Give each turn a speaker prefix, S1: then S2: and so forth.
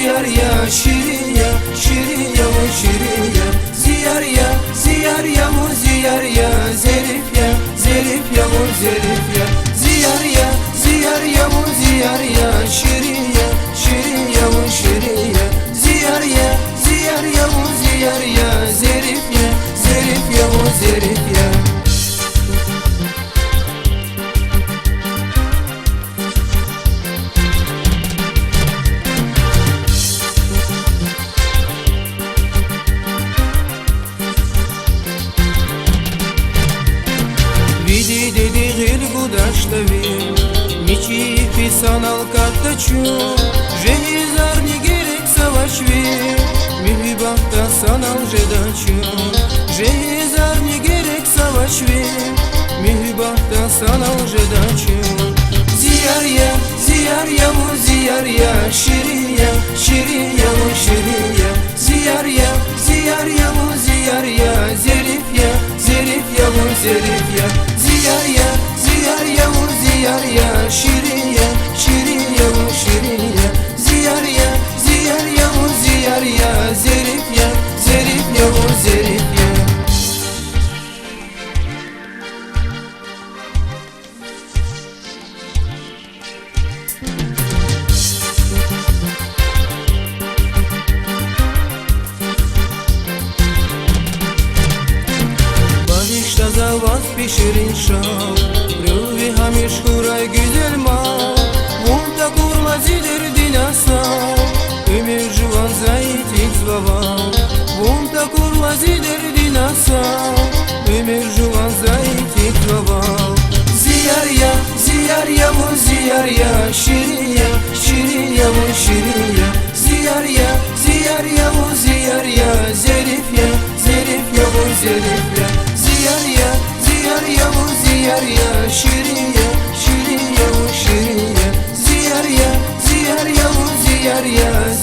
S1: ziyar ya, şirin ya, şirin Yavuz şirin ya. Ziyar ya, ziyar Yavuz ziyar ya, Zerif ya, Zerif Yavuz Zerif ya. Ziyar ya, ziyar Yavuz ziyar ya, şirin ya, şirin Yavuz şirin ya. Ziyar ya, ziyar Yavuz ziyar ya, Zerif ya, Zerif Yavuz Zerif ya. Види dedi gir gudaşta vi Мечи писанал карточу Железар не gerek savaş vi Mühibahta sanal jedachу Железар не gerek savaş vi Mühibahta sanal jedachу Ziyar ya, ziyar Yavuz ziyar ya, şirin ya, şirin Yavuz şirin ya. Ziyar ya, ziyar Yavuz ziyar ya, Zerif ya, Zerif Yavuz Zerif ya. Ziyar ya, ziyar Yavuz ziyar ya, şirin ya, şirin Yavuz şirin ya. Ziyar ya, ziyar Yavuz ziyar ya, Zerif ya, Zerif Yavuz Zerif ya. Barışta zavaz pişirin şal Rüvi hamiş kuray güzel mal Vunta kurma zidir dinasa Ömür juvan zayit izbava Vunta kurma zidir dinasa Ömür juvan zayit izbava. Ziyar ya, ziyar Yavuz ziyar ya, şirin ya, şirin Yavuz şirin ya. Ziyar ya, ziyar Yavuz ziyar ya, Zerif ya, Zerif Yavuz Zerif ya. Ziyar ya, ziyar Yavuz ziyar ya, şirin ya, şirin Yavuz şirin ya. Ziyar ya, ziyar Yavuz ziyar ya,